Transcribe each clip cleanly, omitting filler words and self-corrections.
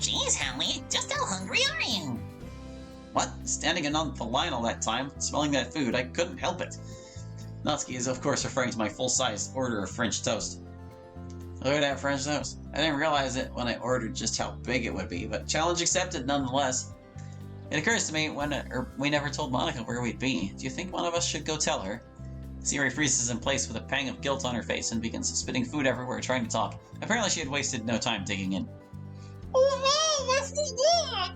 Jeez, Hallie, just how hungry are you? What? Standing on the line all that time, smelling that food, I couldn't help it. Natsuki is of course referring to my full-size order of French toast. Look at that French toast. I didn't realize it when I ordered just how big it would be, but challenge accepted nonetheless. It occurs to me when we never told Monica where we'd be. Do you think one of us should go tell her? Sayori freezes in place with a pang of guilt on her face and begins spitting food everywhere, trying to talk. Apparently she had wasted no time digging in. Oh no, what's this good?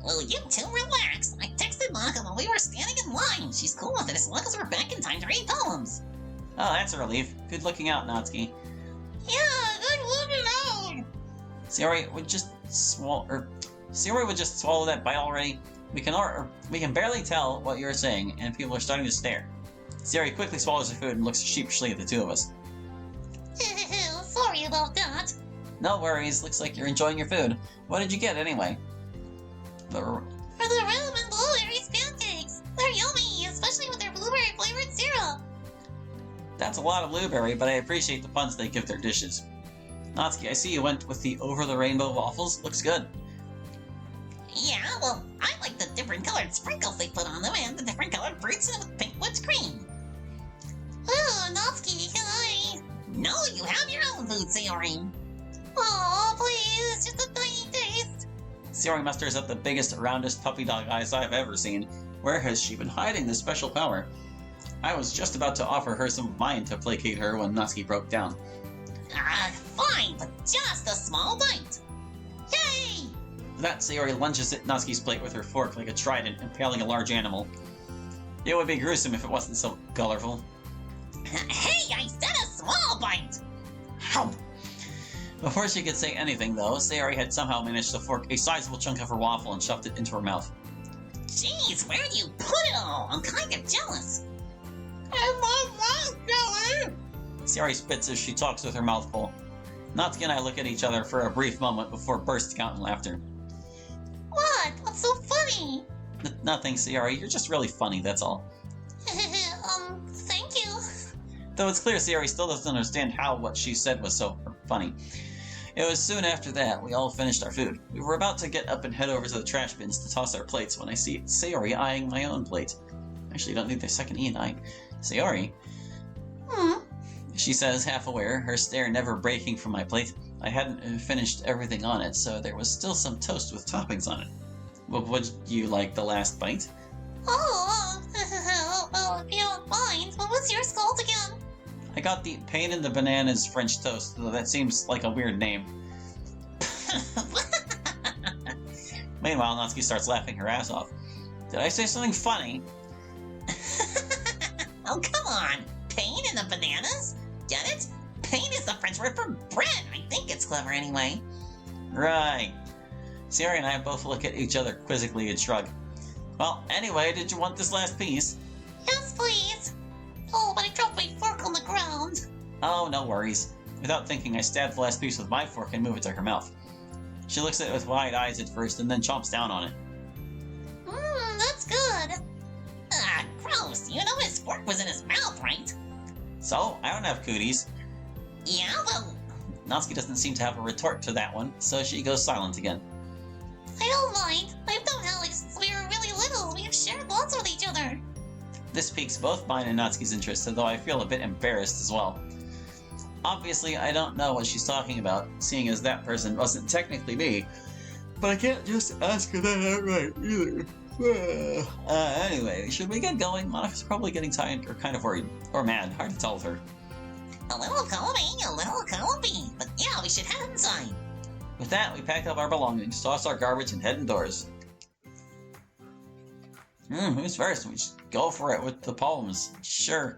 Will you two relax? I texted Monica while we were standing in line. She's cool with it as long as we're back in time to read poems. Oh, that's a relief. Good looking out, Natsuki. Yeah, good looking out. Sayori would just swallow that bite already. We can barely tell what you're saying, and people are starting to stare. Sayori quickly swallows her food and looks sheepishly at the two of us. Sorry about that. No worries, looks like you're enjoying your food. What did you get, anyway? For the rum and blueberries pancakes. They're yummy, especially with their blueberry-flavored syrup. That's a lot of blueberry, but I appreciate the puns they give their dishes. Natsuki, I see you went with the over-the-rainbow waffles. Looks good. Yeah, well, I like the different colored sprinkles they put on them and the different colored fruits with pink whipped cream. Oh, Natsuki, can I? No, you have your own food, Sayori. Oh, please, just a tiny taste. Sayori musters up the biggest, roundest puppy dog eyes I've ever seen. Where has she been hiding this special power? I was just about to offer her some of mine to placate her when Natsuki broke down. Fine, but just a small bite. Yay! With that, Sayori lunges at Natsuki's plate with her fork like a trident, impaling a large animal. It would be gruesome if it wasn't so colorful. Hey, I said a small bite! How? Before she could say anything, though, Sayori had somehow managed to fork a sizable chunk of her waffle and shoved it into her mouth. Jeez, where do you put it all? I'm kind of jealous. I'm my mouth, Joey! Sayori spits as she talks with her mouth full. Natsuki and I look at each other for a brief moment before bursting out in laughter. What? What's so funny? Nothing, Sayori. You're just really funny, that's all. Thank you. Though it's clear Sayori still doesn't understand how what she said was so funny. It was soon after that we all finished our food. We were about to get up and head over to the trash bins to toss our plates when I see Sayori eyeing my own plate. Actually, don't need the second E in eye. Sayori. She says, half aware, her stare never breaking from my plate. I hadn't finished everything on it, so there was still some toast with toppings on it. Would you like the last bite? Well, if you don't mind, what was yours called again? I got the Pain in the Bananas French toast, though that seems like a weird name. Meanwhile, Natsuki starts laughing her ass off. Did I say something funny? Oh, come on! Pain in the bananas? Get it? Pain is the French word for bread! I think it's clever anyway. Right. Sayori and I both look at each other quizzically and shrug. Well, anyway, did you want this last piece? Yes, please. Oh, but I dropped my fork on the ground. Oh, no worries. Without thinking, I stab the last piece with my fork and move it to her mouth. She looks at it with wide eyes at first and then chomps down on it. That's good. Gross. You know his fork was in his mouth, right? So, I don't have cooties. Yeah, well... Natsuki doesn't seem to have a retort to that one, so she goes silent again. I don't mind. I've known Alex since we were really little. We've shared lots with each other. This piques both mine and Natsuki's interest, though I feel a bit embarrassed as well. Obviously, I don't know what she's talking about, seeing as that person wasn't technically me, but I can't just ask her that outright either. Anyway, should we get going? Monica's probably getting tired or kind of worried. Or mad. Hard to tell with her. A little colby. But yeah, we should head inside. With that, we pack up our belongings, toss our garbage, and head indoors. Who's first? We should go for it with the poems. Sure.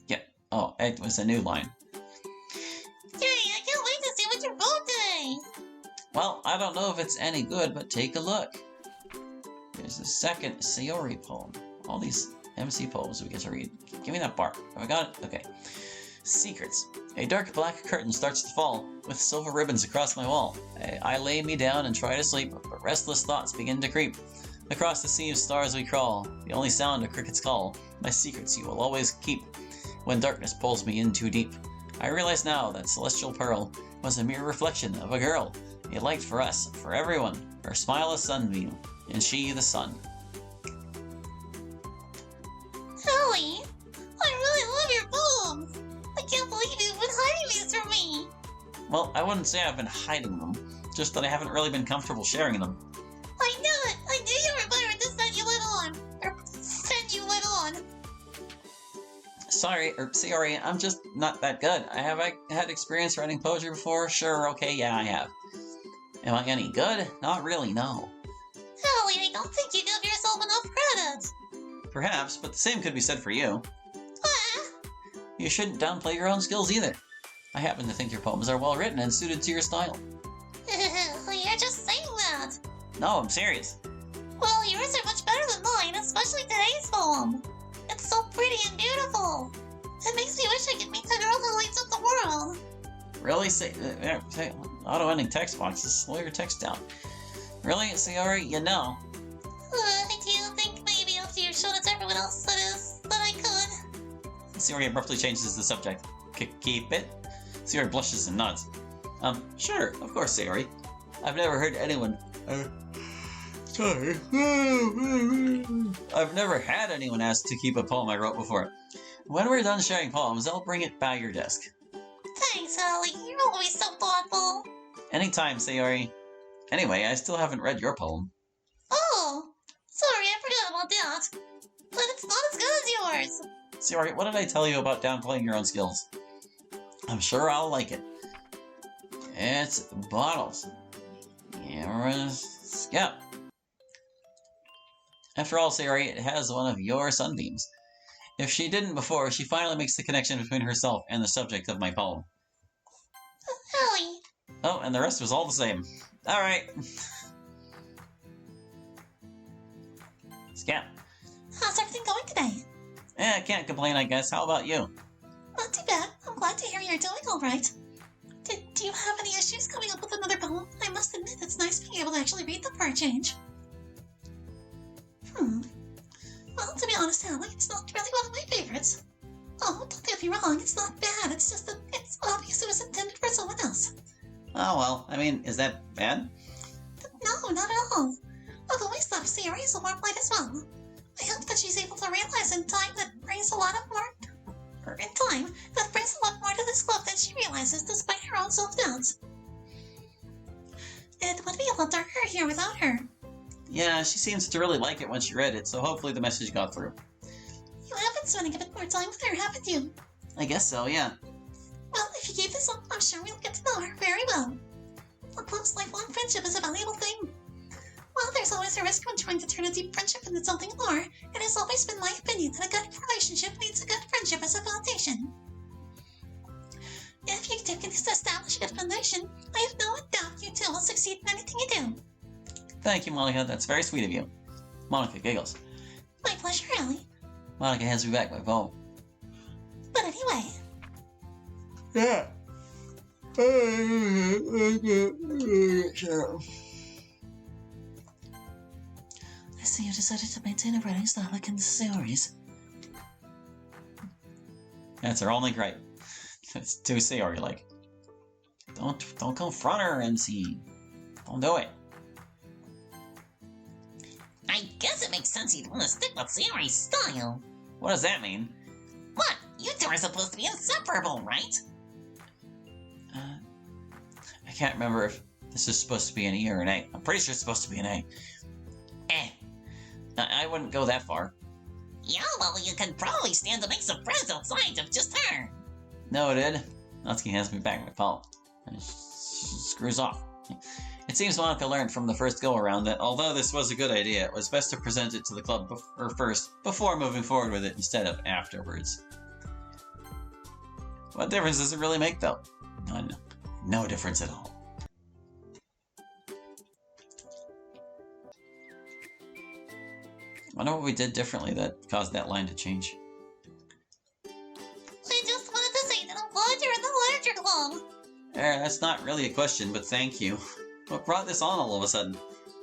Yeah. Oh, it was a new line. Yay, I can't wait to see what you wrote today. Well, I don't know if it's any good, but take a look. There's the second Sayori poem. All these MC poems we get to read. Give me that bar. Have I got it? Okay. Secrets. A dark black curtain starts to fall, with silver ribbons across my wall. I lay me down and try to sleep, but restless thoughts begin to creep. Across the sea of stars we crawl, the only sound a cricket's call. My secrets you will always keep, when darkness pulls me in too deep. I realize now that celestial pearl was a mere reflection of a girl, A light for us, for everyone. Her smile a sunbeam, and she the sun. Hally, I really love your poems. I can't believe you've been hiding these from me. Well, I wouldn't say I've been hiding them, just that I haven't really been comfortable sharing them. I knew it. I knew you were better to send you little on. Or send you little on. Sorry, Sayori, I'm just not that good. I had experience writing poetry before? Sure, okay, yeah, I have. Am I any good? Not really, no. Hally, I don't think you give yourself enough credit. Perhaps, but the same could be said for you. Ah. You shouldn't downplay your own skills either. I happen to think your poems are well written and suited to your style. You're just saying that. No, I'm serious. Well, yours are much better than mine, especially today's poem. It's so pretty and beautiful. It makes me wish I could meet the girl who lights up the world. Really? Auto-ending text boxes. Slow your text down. Really, Sayori? You know. Do you think maybe after you've shown it to everyone else that I could? Sayori abruptly changes the subject. Keep it? Sayori blushes and nods. Sure, of course, Sayori. I've never heard anyone... sorry. I've never had anyone ask to keep a poem I wrote before. When we're done sharing poems, I'll bring it by your desk. Thanks, Hally. You're always so thoughtful. Anytime, Sayori. Anyway, I still haven't read your poem. Oh, sorry, I forgot about that. But it's not as good as yours. Sayori, what did I tell you about downplaying your own skills? I'm sure I'll like it. It's bottles. Scout. After all, Sayori, it has one of your sunbeams. If she didn't before, she finally makes the connection between herself and the subject of my poem. Hally. Oh, and the rest was all the same. Alright. Scout. How's everything going today? I can't complain, I guess. How about you? Not too bad. I'm glad to hear you're doing all right. Do you have any issues coming up with another poem? I must admit, it's nice being able to actually read them for a change. Well, to be honest, Hally, it's not really one of my favorites. Oh, don't get me wrong, it's not bad. It's just that it's obvious it was intended for someone else. Oh, well, I mean, is that bad? No, not at all. I've always thought of Sayori as a warm light as well. I hope that she's able to realize in time that brings a lot more to this club than she realizes despite her own self-doubts. It would be a lot darker here without her. Yeah, she seems to really like it when she read it, so hopefully the message got through. You have been spending a bit more time with her, haven't you? I guess so, yeah. Well, if you keep this up, I'm sure we'll get to know her very well. A close, lifelong friendship is a valuable thing. While there's always a risk when trying to turn a deep friendship into something more, it has always been my opinion that a good relationship needs a good friendship as a foundation. If you can establish a good foundation, I have no doubt you two will succeed in anything you do. Thank you, Monica. That's very sweet of you. Monica giggles. My pleasure, Ellie. Monica hands me back my phone. But anyway... Yeah. I see you decided to maintain a writing style akin to Sayori's. That's her only gripe. It's too Sayori-like. Don't confront her, MC. Don't do it. I guess it makes sense you'd want to stick with Sayori's style. What does that mean? What? You two are supposed to be inseparable, right? I can't remember if this is supposed to be an E or an A. I'm pretty sure it's supposed to be an A. I wouldn't go that far. Yeah, well, you could probably stand to make some friends outside of just her. No, it did. Natsuki hands me back my phone. And she screws off. It seems Monica learned from the first go-around that although this was a good idea, it was best to present it to the club first, before moving forward with it instead of afterwards. What difference does it really make, though? None. No difference at all. I wonder what we did differently that caused that line to change. I just wanted to say that I'm glad you're in the literature club. That's not really a question, but thank you. What brought this on all of a sudden?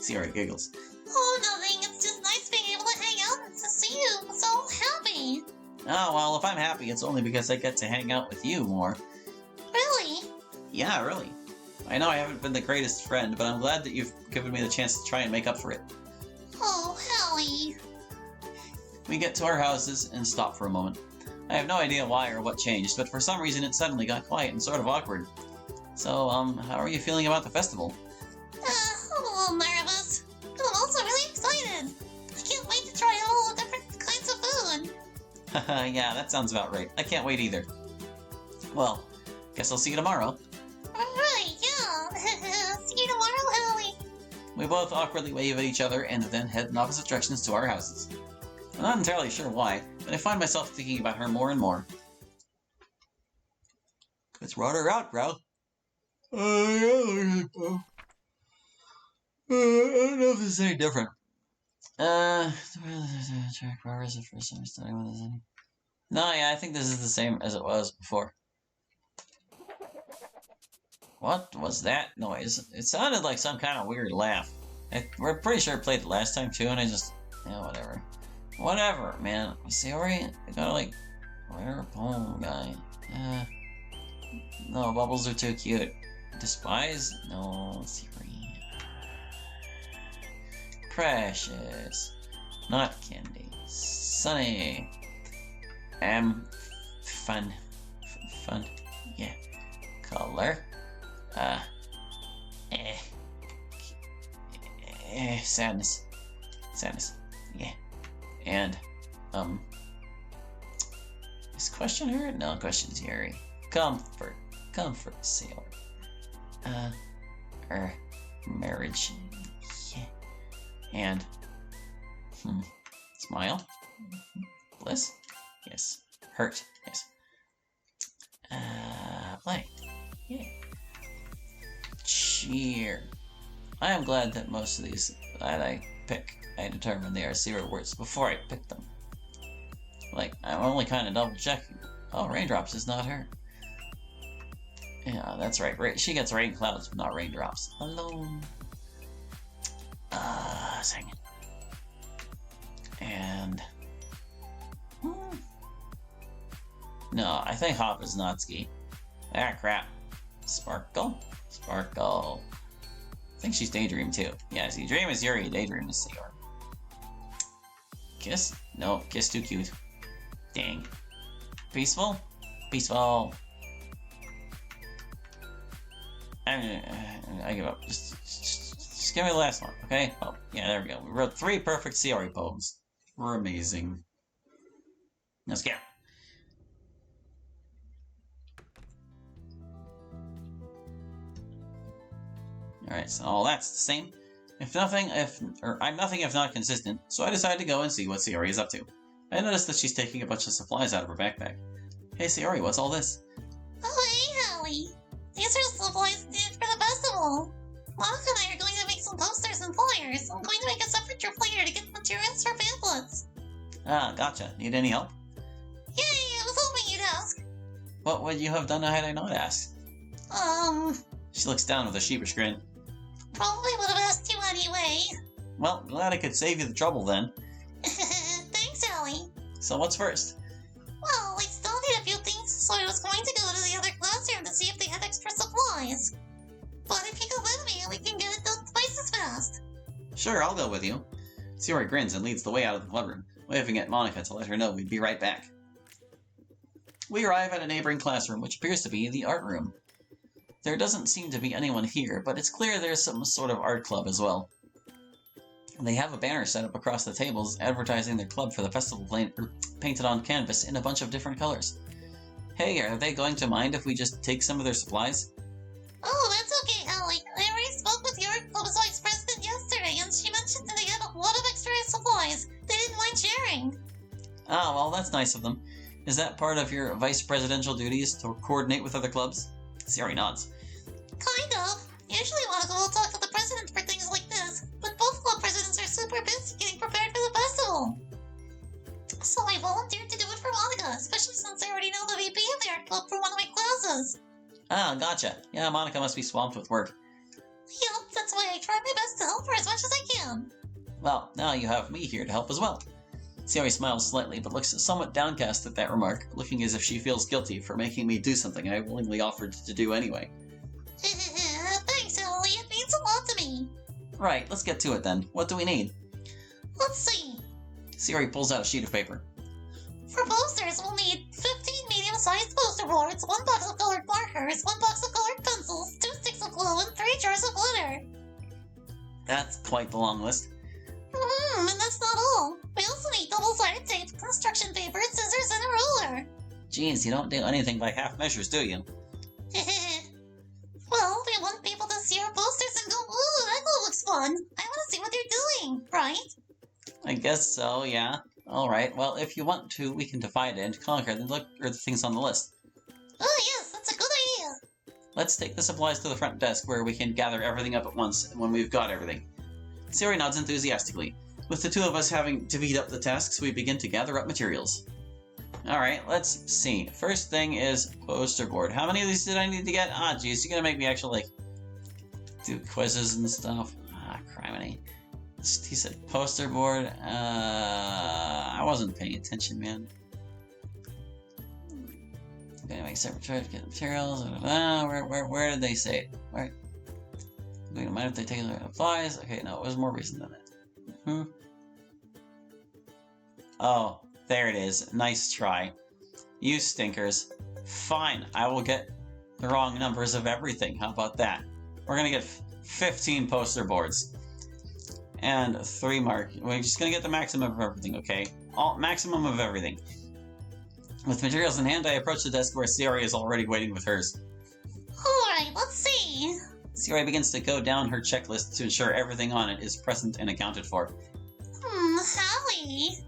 Sayori giggles. Oh, nothing. It's just nice being able to hang out and to see you. I'm so happy. Oh, well, if I'm happy, it's only because I get to hang out with you more. Really? Yeah, really. I know I haven't been the greatest friend, but I'm glad that you've given me the chance to try and make up for it. Oh, Hallie. We get to our houses and stop for a moment. I have no idea why or what changed, but for some reason it suddenly got quiet and sort of awkward. So, how are you feeling about the festival? I'm a little nervous, but I'm also really excited. I can't wait to try all the different kinds of food. Haha, yeah, that sounds about right. I can't wait either. Well, guess I'll see you tomorrow. Alright, yeah. See you tomorrow, Hallie. We both awkwardly wave at each other and then head in opposite directions to our houses. I'm not entirely sure why, but I find myself thinking about her more and more. Let's rot her out, bro. Yeah, bro. I don't know if this is any different. Check progress for some starting with this. No, yeah, I think this is the same as it was before. What was that noise? It sounded like some kind of weird laugh. We're pretty sure I played it last time too, and I just... yeah, whatever. Whatever, man. Sayori, I gotta like... rare poem guy. No, bubbles are too cute. Despise? No, Sayori. Precious. Not candy. Sunny. Fun. Fun. Yeah. Color. Sadness. Sadness. Yeah. And, is question here? No, question's here. Comfort. Comfort, Sailor. Marriage. Yeah. And, smile. Bliss. Yes. Hurt. Yes. Play. Yeah. Cheer. I am glad that most of these that I pick, I determine they are zero words before I pick them. Like, I'm only kind of double checking. Oh, raindrops is not her. Yeah, that's right. She gets rain clouds, but not raindrops. Alone. Sing. And... no, I think Hop is Natsuki. Ah, crap. Sparkle? Sparkle. I think she's Daydream too. Yeah, see, Dream is Yuri, Daydream is Sailor. Kiss? No, Kiss too cute. Dang. Peaceful? Peaceful. I give up. Just give me the last one, okay? Oh, yeah, there we go. We wrote 3 perfect Sayori poems. We're amazing. Let's go. Alright, so all that's the same. I'm nothing if not consistent, so I decided to go and see what Sayori is up to. I noticed that she's taking a bunch of supplies out of her backpack. Hey Sayori, what's all this? Oh, hey, Hallie. These are supplies needed for the festival. Monica and I are going to make some posters and flyers. I'm going to make a separate flyer to get materials for pamphlets. Ah, gotcha. Need any help? Yay, I was hoping you'd ask. What would you have done had I not asked? She looks down with a sheepish grin. Probably would have asked you anyway. Well, glad I could save you the trouble then. Thanks, Hallie. So what's first? Well, we still need a few things, so I was going to go to the other classroom to see if they had extra supplies. But if you go with me, we can get it done twice as fast. Sure, I'll go with you. Sayori grins and leads the way out of the clubroom, waving at Monica to let her know we'd be right back. We arrive at a neighboring classroom, which appears to be the art room. There doesn't seem to be anyone here, but it's clear there's some sort of art club as well. They have a banner set up across the tables advertising their club for the festival painted on canvas in a bunch of different colors. Hey, are they going to mind if we just take some of their supplies? Oh, that's okay, Hallie. I already spoke with your club's vice president yesterday, and she mentioned that they had a lot of extra supplies. They didn't mind sharing. Ah, well, that's nice of them. Is that part of your vice presidential duties to coordinate with other clubs? Sayori nods. Kind of. Usually Monica will talk to the president for things like this, but both club presidents are super busy getting prepared for the festival. So I volunteered to do it for Monica, especially since I already know the VP of the art club for one of my classes. Ah, gotcha. Yeah, Monica must be swamped with work. Yup, that's why I try my best to help her as much as I can. Well, now you have me here to help as well. Sayori smiles slightly, but looks somewhat downcast at that remark, looking as if she feels guilty for making me do something I willingly offered to do anyway. Right, let's get to it then. What do we need? Let's see. Sayori pulls out a sheet of paper. For posters, we'll need 15 medium-sized poster boards, 1 box of colored markers, 1 box of colored pencils, 2 sticks of glue, and 3 jars of glitter. That's quite the long list. And that's not all. We also need double-sided tape, construction paper, scissors, and a ruler. Geez, you don't do anything by half measures, do you? Well, we want people to see our posters and go, ooh, that glue looks fun. I want to see what they're doing, right? I guess so, yeah. Alright, well, if you want to, we can divide it and conquer the things on the list. Oh, yes, that's a good idea. Let's take the supplies to the front desk where we can gather everything up at once when we've got everything. Sayori nods enthusiastically. With the two of us having divvied up the tasks, we begin to gather up materials. Alright, let's see. First thing is poster board. How many of these did I need to get? Ah, geez, you're gonna make me actually, do quizzes and stuff. Ah, criminy. He said poster board. I wasn't paying attention, man. I'm gonna make a separate try to get the materials. Where did they say it? Right. I'm going to mind if they take the applies. Okay, no, it was more recent than that. Oh, there it is. Nice try. You stinkers. Fine, I will get the wrong numbers of everything. How about that? We're gonna get 15 poster boards. And 3 mark. We're just gonna get the maximum of everything, okay? Maximum of everything. With materials in hand, I approach the desk where Sayori is already waiting with hers. Alright, let's see. Sayori begins to go down her checklist to ensure everything on it is present and accounted for. Hallie.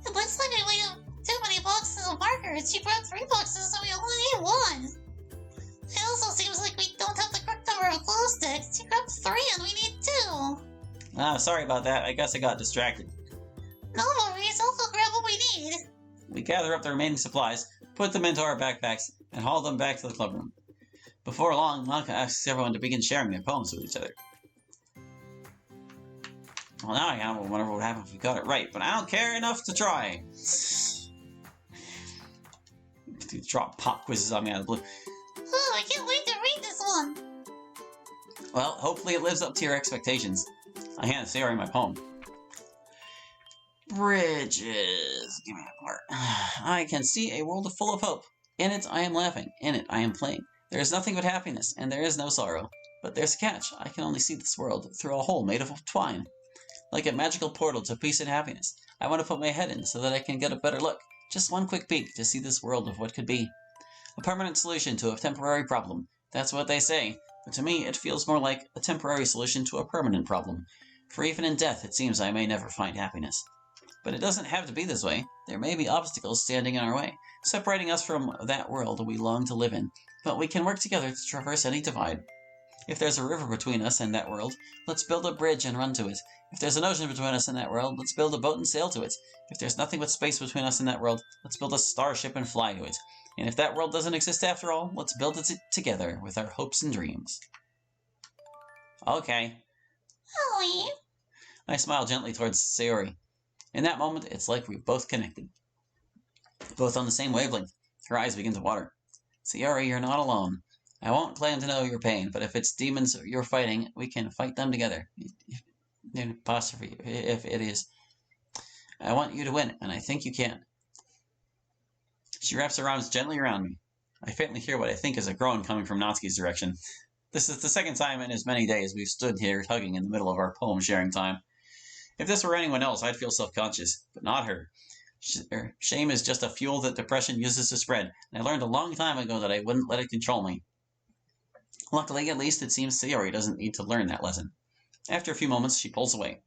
It looks like we have too many boxes of markers. She brought 3 boxes, so we only need 1. It also seems like we don't have the correct number of glue sticks. She grabbed 3 and we need 2. Ah, sorry about that. I guess I got distracted. No worries, I'll go grab what we need. We gather up the remaining supplies, put them into our backpacks, and haul them back to the club room. Before long, Monica asks everyone to begin sharing their poems with each other. Well, now I kind of wonder what would happen if we got it right, but I don't care enough to try. Dude, drop pop quizzes on me out of the blue. Oh, I can't wait to read this one. Well, hopefully it lives up to your expectations. I hand Sayori my poem. Bridges. Give me that part. I can see a world full of hope. In it, I am laughing. In it, I am playing. There is nothing but happiness, and there is no sorrow. But there's a catch. I can only see this world through a hole made of twine. Like a magical portal to peace and happiness. I want to put my head in so that I can get a better look. Just one quick peek to see this world of what could be. A permanent solution to a temporary problem. That's what they say. But to me, it feels more like a temporary solution to a permanent problem. For even in death, it seems I may never find happiness. But it doesn't have to be this way. There may be obstacles standing in our way, separating us from that world we long to live in. But we can work together to traverse any divide. If there's a river between us and that world, let's build a bridge and run to it. If there's an ocean between us and that world, let's build a boat and sail to it. If there's nothing but space between us and that world, let's build a starship and fly to it. And if that world doesn't exist after all, let's build it together with our hopes and dreams. Okay. Hallie. I smile gently towards Sayori. In that moment, it's like we've both connected. Both on the same wavelength. Her eyes begin to water. Sayori, you're not alone. I won't claim to know your pain, but if it's demons you're fighting, we can fight them together. Apostrophe, if it is. I want you to win, and I think you can. She wraps her arms gently around me. I faintly hear what I think is a groan coming from Natsuki's direction. This is the second time in as many days we've stood here hugging in the middle of our poem-sharing time. If this were anyone else, I'd feel self-conscious, but not her. Shame is just a fuel that depression uses to spread, and I learned a long time ago that I wouldn't let it control me. Luckily, at least, it seems Sayori doesn't need to learn that lesson. After a few moments, she pulls away.